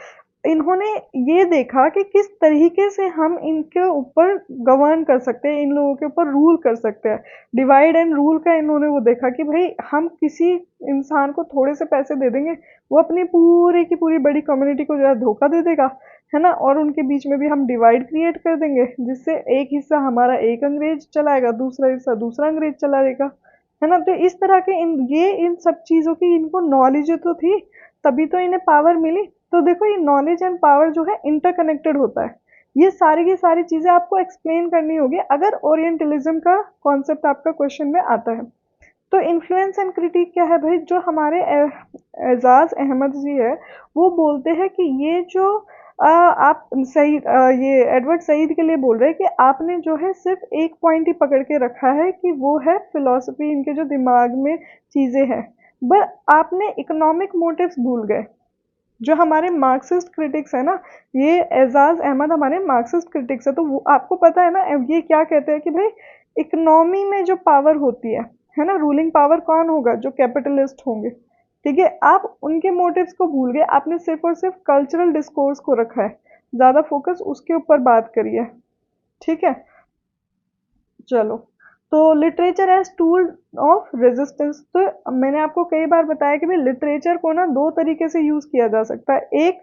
इन्होंने ये देखा कि किस तरीके से हम इनके ऊपर गवर्न कर सकते हैं, इन लोगों के ऊपर रूल कर सकते हैं। डिवाइड एंड रूल का इन्होंने वो देखा कि भाई हम किसी इंसान को थोड़े से पैसे दे देंगे, वो अपनी पूरी की पूरी बड़ी कम्युनिटी को जो है धोखा दे देगा, है ना। और उनके बीच में भी हम डिवाइड क्रिएट कर देंगे, जिससे एक हिस्सा हमारा एक अंग्रेज चलाएगा, दूसरा हिस्सा दूसरा अंग्रेज चलाएगा, है ना। तो इस तरह के इन सब चीजों की इनको नॉलेज तो थी, तभी तो इन्हें पावर मिली। तो देखो, ये नॉलेज एंड पावर जो है इंटरकनेक्टेड होता है। ये सारी की सारी चीजें आपको एक्सप्लेन करनी होगी अगर ओरिएंटलिज्म का कॉन्सेप्ट आपका क्वेश्चन में आता है। तो इन्फ्लुएंस एंड क्रिटिक क्या है भाई? जो हमारे एजाज अहमद जी है, वो बोलते हैं कि ये जो आप सही ये एडवर्ड सईद के लिए बोल रहे हैं कि आपने जो है सिर्फ एक पॉइंट ही पकड़ के रखा है कि वो है फिलॉसफी, इनके जो दिमाग में चीजें हैं, बट आपने इकोनॉमिक मोटिव्स भूल गए। जो हमारे मार्क्सिस्ट क्रिटिक्स है ना, ये एजाज अहमद हमारे मार्क्सिस्ट क्रिटिक्स है, तो वो आपको पता है ना, ये क्या कहते हैं कि भाई इकोनॉमी में जो पावर होती है ना, रूलिंग पावर कौन होगा? जो कैपिटलिस्ट होंगे। ठीक है, आप उनके मोटिव्स को भूल गए, आपने सिर्फ और सिर्फ कल्चरल डिस्कोर्स को रखा है, ज्यादा फोकस उसके ऊपर बात करिए। ठीक है, चलो। तो literature as tool of resistance, तो मैंने आपको कई बार बताया कि भाई लिटरेचर को ना दो तरीके से यूज किया जा सकता है। एक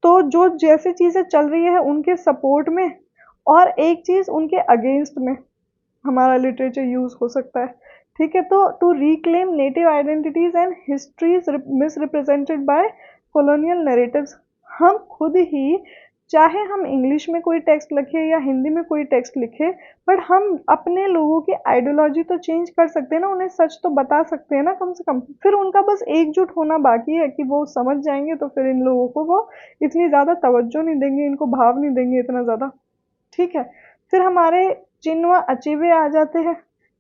तो जो जैसे चीजें चल रही है उनके सपोर्ट में, और एक चीज उनके अगेंस्ट में हमारा लिटरेचर यूज हो सकता है। ठीक है, तो to reclaim native identities and histories misrepresented by colonial narratives. हम खुद ही, चाहे हम इंग्लिश में कोई टेक्स्ट लिखे या हिंदी में कोई टेक्स्ट लिखे, बट हम अपने लोगों की आइडियोलॉजी तो चेंज कर सकते हैं ना, उन्हें सच तो बता सकते हैं ना कम से कम। फिर उनका बस एकजुट होना बाकी है कि वो समझ जाएंगे, तो फिर इन लोगों को वो इतनी ज़्यादा तवज्जो नहीं देंगे, इनको भाव नहीं देंगे इतना ज़्यादा। ठीक है, फिर हमारे चिन्वा अचेबे आ जाते हैं,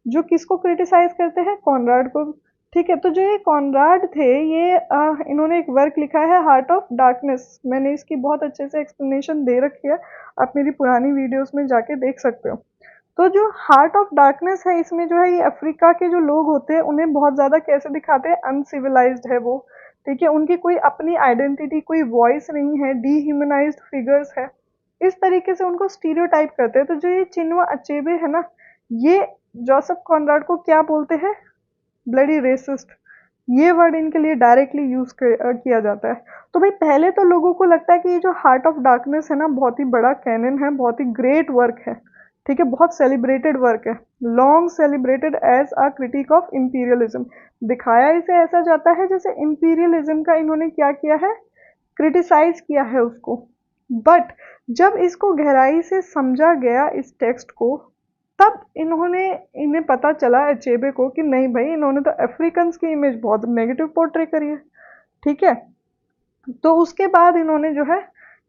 जो किसको क्रिटिसाइज करते हैं? कॉनराड को। ठीक है, तो जो ये कॉनराड थे, ये इन्होंने एक वर्क लिखा है हार्ट ऑफ डार्कनेस। मैंने इसकी बहुत अच्छे से एक्सप्लेनेशन दे रखी है, आप मेरी पुरानी वीडियोस में जाके देख सकते हो। तो जो हार्ट ऑफ डार्कनेस है, इसमें जो है ये अफ्रीका के जो लोग होते हैं उन्हें बहुत ज्यादा कैसे दिखाते हैं? अनसिविलाइज्ड है वो। ठीक है, उनकी कोई अपनी आइडेंटिटी, कोई वॉइस नहीं है, डीह्यूमनाइज्ड फिगर्स है, इस तरीके से उनको स्टीरियोटाइप करते हैं। तो जो ये चिन्वा अचेबे है ना, ये जोसेफ कॉनराड को क्या बोलते हैं? Bloody resist. ये वर्ड इनके लिए डायरेक्टली यूज किया जाता है। तो भाई पहले तो लोगों को लगता है कि ये जो हार्ट ऑफ डार्कनेस है ना, बहुत ही बड़ा कैनन है, बहुत ही ग्रेट वर्क है। ठीक है, बहुत सेलिब्रेटेड वर्क है, long celebrated as a critique of imperialism. दिखाया इसे ऐसा जाता है जैसे इंपीरियलिज्म का इन्होंने क्या किया है? क्रिटिसाइज किया है उसको। बट जब इसको गहराई से समझा गया इस टेक्स्ट को, तब इन्हें पता चला अचेबे को कि नहीं भाई, इन्होंने तो अफ्रीकन की इमेज बहुत नेगेटिव पोर्ट्रे करी है। ठीक है, तो उसके बाद इन्होंने जो है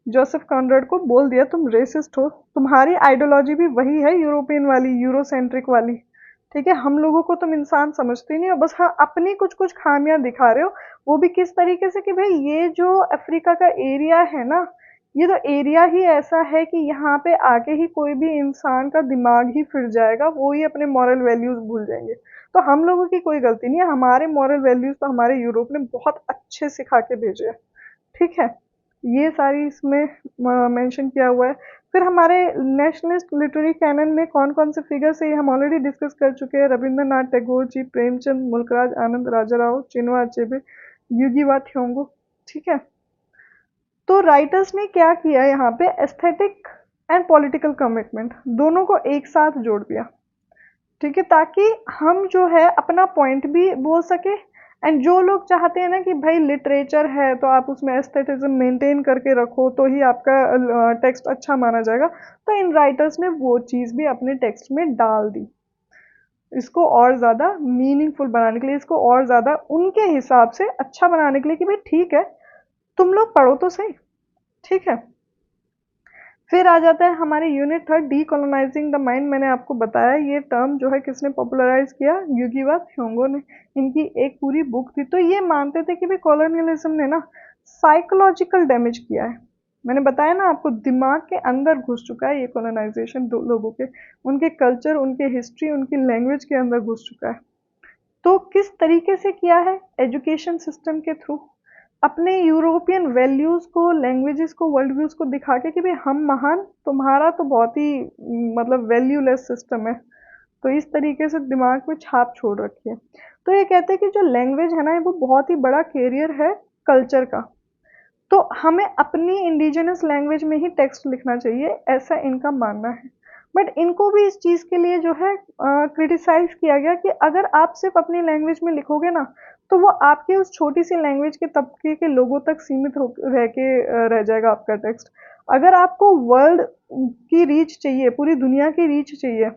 जोसेफ कॉनराड को बोल दिया तुम रेसिस्ट हो, तुम्हारी आइडियोलॉजी भी वही है यूरोपियन वाली, यूरोसेंट्रिक वाली। ठीक है, हम लोगों को तुम इंसान समझते नहीं हो, बस हाँ अपनी कुछ कुछ खामियां दिखा रहे हो। वो भी किस तरीके से कि भाई ये जो अफ्रीका का एरिया है ना, ये तो एरिया ही ऐसा है कि यहाँ पे आके ही कोई भी इंसान का दिमाग ही फिर जाएगा, वो ही अपने मॉरल वैल्यूज भूल जाएंगे। तो हम लोगों की कोई गलती नहीं है, हमारे मॉरल वैल्यूज तो हमारे यूरोप ने बहुत अच्छे सिखा के भेजे हैं। ठीक है, ये सारी इसमें मेंशन किया हुआ है। फिर हमारे नेशनलिस्ट लिटरेरी कैनन में कौन कौन से फिगर्स है, ये हम ऑलरेडी डिस्कस कर चुके हैं। रविंद्रनाथ टैगोर जी, प्रेमचंद, मुल्कराज आनंद, राजा राव, चिन्वा अचेबे, युगीवा थ्योंगो। ठीक है, तो राइटर्स ने क्या किया यहाँ पे? एस्थेटिक एंड पॉलिटिकल कमिटमेंट, दोनों को एक साथ जोड़ दिया। ठीक है, ताकि हम जो है अपना पॉइंट भी बोल सके। एंड जो लोग चाहते हैं ना कि भाई लिटरेचर है तो आप उसमें एस्थेटिज्म मेंटेन करके रखो तो ही आपका टेक्स्ट अच्छा माना जाएगा, तो इन राइटर्स ने वो चीज़ भी अपने टेक्स्ट में डाल दी, इसको और ज़्यादा मीनिंगफुल बनाने के लिए, इसको और ज़्यादा उनके हिसाब से अच्छा बनाने के लिए कि भाई ठीक है, तुम लोग पढ़ो तो सही। ठीक है, फिर आ जाता है हमारे यूनिट थर्ड, डीकोलोनाइजिंग द माइंड। मैंने आपको बताया ये टर्म जो है किसने पॉपुलराइज किया, युगिवा त्सोंगो ने। इनकी एक पूरी बुक थी। तो ये मानते थे कि भाई कॉलोनियलिज्म ने ना साइकोलॉजिकल डैमेज किया है। मैंने बताया ना आपको, दिमाग के अंदर घुस चुका है ये कॉलोनाइजेशन, दो लोगों के, उनके कल्चर, उनके हिस्ट्री, उनकी लैंग्वेज के अंदर घुस चुका है। तो किस तरीके से किया है, एजुकेशन सिस्टम के थ्रू, अपने यूरोपियन वैल्यूज को, लैंग्वेजेस को, वर्ल्ड व्यूज को दिखा के कि भाई हम महान, तुम्हारा तो बहुत ही मतलब वैल्यूलेस सिस्टम है। तो इस तरीके से दिमाग में छाप छोड़ रखी है। तो ये कहते हैं कि जो लैंग्वेज है ना वो बहुत ही बड़ा कैरियर है कल्चर का। तो हमें अपनी इंडिजिनस लैंग्वेज में ही टेक्स्ट लिखना चाहिए, ऐसा इनका मानना है। बट इनको भी इस चीज़ के लिए जो है क्रिटिसाइज किया गया कि अगर आप सिर्फ अपनी लैंग्वेज में लिखोगे ना तो वो आपके उस छोटी सी लैंग्वेज के तबके के लोगों तक सीमित हो रह के रह जाएगा आपका टेक्स्ट। अगर आपको वर्ल्ड की रीच चाहिए, पूरी दुनिया की रीच चाहिए,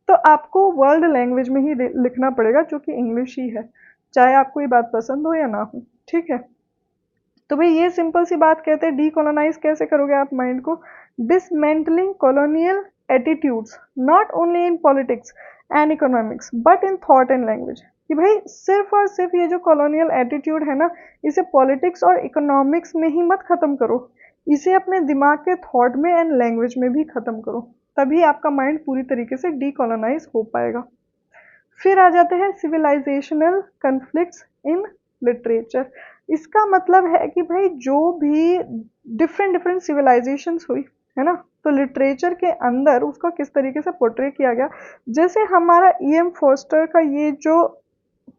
तो आपको वर्ल्ड लैंग्वेज में ही लिखना पड़ेगा, जो कि इंग्लिश ही है, चाहे आपको ये बात पसंद हो या ना हो। ठीक है, तो भाई ये सिंपल सी बात कहते हैं, डीकोलोनाइज कैसे करोगे आप माइंड को, dismantling colonial attitudes not only in politics and economics but in thought and language. कि भाई सिर्फ और सिर्फ ये जो कॉलोनियल एटीट्यूड है ना, इसे पॉलिटिक्स और इकोनॉमिक्स में ही मत खत्म करो, इसे अपने दिमाग के थॉट में एंड लैंग्वेज में भी खत्म करो, तभी आपका माइंड पूरी तरीके से डीकोलोनाइज हो पाएगा। फिर आ जाते हैं सिविलाइजेशनल कन्फ्लिक्ट्स इन लिटरेचर। इसका मतलब है कि भाई जो भी डिफरेंट डिफरेंट सिविलाइजेशंस हुई है ना, तो लिटरेचर के अंदर उसको किस तरीके से पोर्ट्रे किया गया। जैसे हमारा ई.एम. फोस्टर का ये जो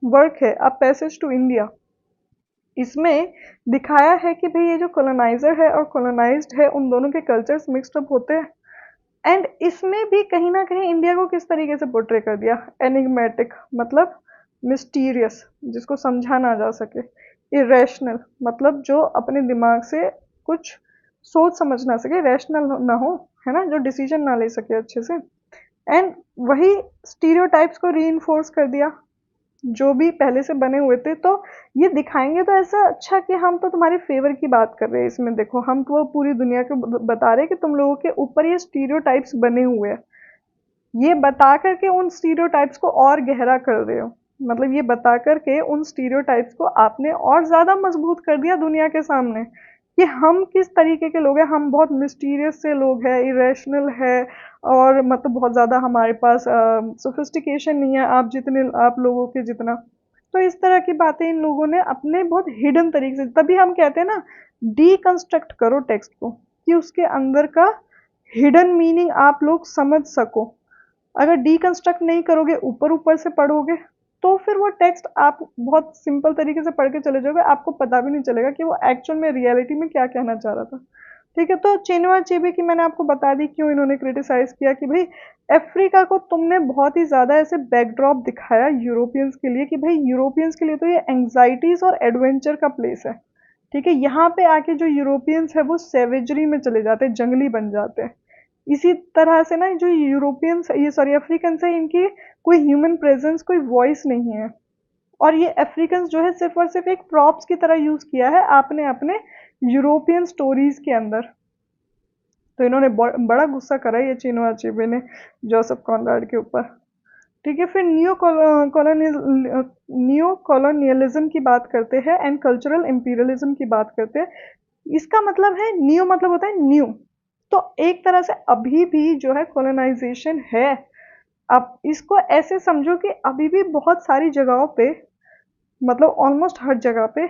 वर्क है, अ पैसेज टू इंडिया, इसमें दिखाया है कि भाई ये जो कॉलोनाइजर है और कॉलोनाइज्ड है, उन दोनों के कल्चर्स मिक्सड अप होते हैं। एंड इसमें भी कहीं ना कहीं इंडिया को किस तरीके से पोर्ट्रे कर दिया, एनिग्मेटिक मतलब मिस्टीरियस, जिसको समझा ना जा सके, इरेशनल मतलब जो अपने दिमाग से कुछ सोच समझ ना सके, रैशनल ना हो, है ना, जो डिसीजन ना ले सके अच्छे से। एंड वही स्टीरियोटाइप्स को री कर दिया जो भी पहले से बने हुए थे। तो ये दिखाएंगे तो ऐसा, अच्छा कि हम तो तुम्हारे फेवर की बात कर रहे हैं, इसमें देखो हम तो पूरी दुनिया को बता रहे हैं कि तुम लोगों के ऊपर ये स्टीरियोटाइप्स बने हुए हैं, ये बता करके उन स्टीरियोटाइप्स को और गहरा कर रहे हो। मतलब ये बता करके उन स्टीरियोटाइप्स को आपने और ज्यादा मजबूत कर दिया दुनिया के सामने कि हम किस तरीके के लोग हैं, हम बहुत मिस्टीरियस से लोग हैं, इरेशनल है, और मतलब बहुत ज्यादा हमारे पास सोफिस्टिकेशन नहीं है आप जितने, आप लोगों के जितना। तो इस तरह की बातें इन लोगों ने अपने बहुत हिडन तरीके से, तभी हम कहते हैं ना, डीकंस्ट्रक्ट करो टेक्स्ट को, कि उसके अंदर का हिडन मीनिंग आप लोग समझ सको। अगर डीकंस्ट्रक्ट नहीं करोगे, ऊपर ऊपर से पढ़ोगे, तो फिर वो टेक्स्ट आप बहुत सिंपल तरीके से पढ़ के चले जाओगे, आपको पता भी नहीं चलेगा कि वो एक्चुअल में रियलिटी में क्या कहना चाह रहा था। ठीक है, तो चिनुआ अचेबे की मैंने आपको बता दी क्यों इन्होंने क्रिटिसाइज किया, कि भाई अफ्रीका को तुमने बहुत ही ज्यादा ऐसे बैकड्रॉप दिखाया यूरोपियंस के लिए, कि भाई यूरोपियंस के लिए तो ये एंग्जाइटीज और एडवेंचर का प्लेस है। ठीक है, यहाँ पे आके जो यूरोपियंस है वो सेवेजरी में चले जाते हैं, जंगली बन जाते हैं। इसी तरह से ना जो यूरोपियंस, ये सॉरी अफ्रीकन है, इनकी कोई ह्यूमन प्रेजेंस, कोई वॉइस नहीं है। और ये अफ्रीकन जो है सिर्फ और सिर्फ एक प्रॉप्स की तरह यूज किया है आपने अपने यूरोपियन स्टोरीज के अंदर। तो इन्होंने बड़ा गुस्सा करा ये चिनुआ अचेबे ने जोसेफ कॉनराड के ऊपर। ठीक है, फिर न्यू कॉलोनियलिज्म की बात करते हैं एंड कल्चरल इंपीरियलिज्म की बात करते हैं। इसका मतलब है, न्यू मतलब होता है न्यू। तो एक तरह से अभी भी जो है कॉलोनाइजेशन है। अब इसको ऐसे समझो कि अभी भी बहुत सारी जगहों पे, मतलब ऑलमोस्ट हर जगह पे,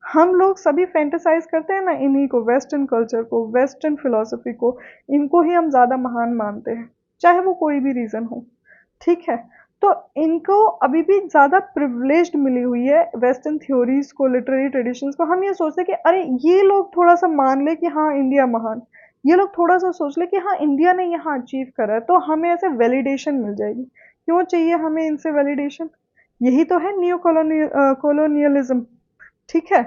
हम लोग सभी फैंटेसाइज करते हैं ना इन्हीं को, वेस्टर्न कल्चर को, वेस्टर्न फिलोसफी को, इनको ही हम ज्यादा महान मानते हैं, चाहे वो कोई भी रीजन हो। ठीक है, तो इनको अभी भी ज्यादा प्रिविलेज्ड मिली हुई है वेस्टर्न थ्योरीज को, लिटरेरी ट्रेडिशंस को। हम ये सोचते हैं कि अरे ये लोग थोड़ा सा मान ले कि हाँ इंडिया महान, ये लोग थोड़ा सा सोच ले कि हाँ इंडिया ने यहाँ अचीव करा है, तो हमें ऐसे वैलिडेशन मिल जाएगी। क्यों चाहिए हमें इनसे वैलिडेशन? यही तो है न्यू कॉलोनियलिज्म। ठीक है।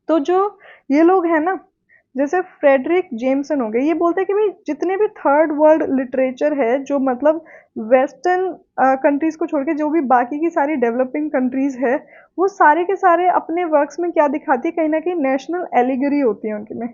तो जो ये लोग हैं ना, जैसे फ्रेडरिक जेम्सन हो गए, ये बोलते हैं कि भाई जितने भी थर्ड वर्ल्ड लिटरेचर है, जो मतलब वेस्टर्न कंट्रीज को छोड़ के जो भी बाकी की सारी डेवलपिंग कंट्रीज है, वो सारे के सारे अपने वर्क्स में क्या दिखाती है, कहीं ना कहीं नेशनल एलिगरी होती है उनके में।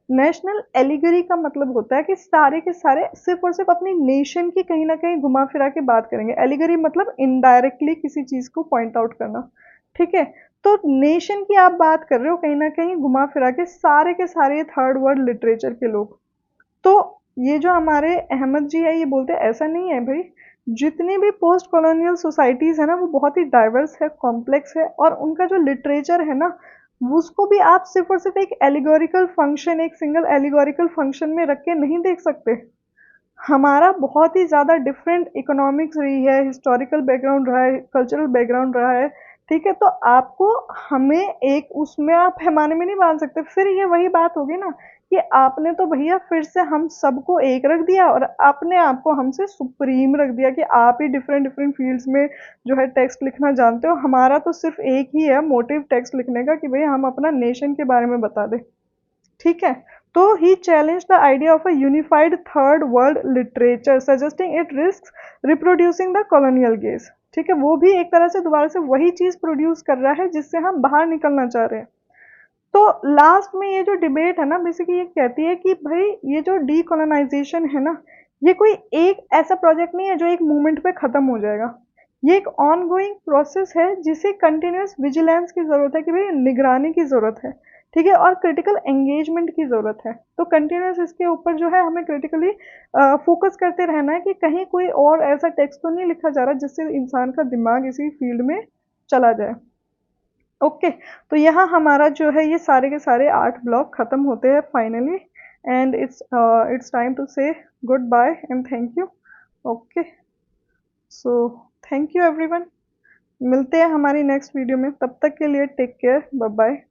नेशनल एलिगरी का मतलब होता है कि सारे के सारे सिर्फ और सिर्फ अपनी नेशन की कहीं ना कहीं घुमा फिरा के बात करेंगे। एलिगरी मतलब इनडायरेक्टली किसी चीज को पॉइंट आउट करना। ठीक है। तो नेशन की आप बात कर रहे हो कहीं ना कहीं घुमा फिरा के सारे थर्ड वर्ल्ड लिटरेचर के लोग। तो ये जो हमारे अहमद जी है, ये बोलते हैं ऐसा नहीं है भाई, जितनी भी पोस्ट कॉलोनियल सोसाइटीज है ना, वो बहुत ही डाइवर्स है, कॉम्प्लेक्स है, और उनका जो लिटरेचर है ना, उसको भी आप सिर्फ और सिर्फ एक एलिगोरिकल फंक्शन, एक सिंगल एलिगोरिकल फंक्शन में रख के नहीं देख सकते। हमारा बहुत ही ज़्यादा डिफरेंट इकोनॉमिक्स रही है, हिस्टोरिकल बैकग्राउंड रहा है, कल्चरल बैकग्राउंड रहा है। ठीक है। तो आपको हमें एक उसमें आप पैमाने में नहीं बांध सकते। फिर ये वही बात होगी ना कि आपने तो भैया फिर से हम सबको एक रख दिया और अपने आप को हमसे सुप्रीम रख दिया कि आप ही डिफरेंट डिफरेंट फील्ड्स में जो है टेक्स्ट लिखना जानते हो। हमारा तो सिर्फ एक ही है मोटिव टेक्स्ट लिखने का कि भाई हम अपना नेशन के बारे में बता दें। ठीक है। तो he challenge the idea of a unified third world literature, suggesting it risk reproducing the colonial gaze. ठीक है। वो भी एक तरह से दोबारा से वही चीज प्रोड्यूस कर रहा है जिससे हम बाहर निकलना चाह रहे हैं। तो लास्ट में ये जो डिबेट है ना, बेसिकली ये कहती है कि भाई ये जो डीकोलोनाइजेशन है ना, ये कोई एक ऐसा प्रोजेक्ट नहीं है जो एक मूवमेंट पे खत्म हो जाएगा। ये एक ऑन गोइंग प्रोसेस है जिसे कंटिन्यूस विजिलेंस की जरूरत है, कि भाई निगरानी की जरूरत है। ठीक है। और क्रिटिकल एंगेजमेंट की जरूरत है। तो कंटिन्यूस इसके ऊपर जो है हमें क्रिटिकली फोकस करते रहना है कि कहीं कोई और ऐसा टेक्स्ट तो नहीं लिखा जा रहा जिससे इंसान का दिमाग इसी फील्ड में चला जाए। ओके। तो यहाँ हमारा जो है ये सारे के सारे 8 ब्लॉक खत्म होते हैं finally. And it's time to say goodbye and thank you. Okay. So thank you everyone. मिलते हैं हमारी नेक्स्ट वीडियो में, तब तक के लिए टेक केयर, बाय बाय।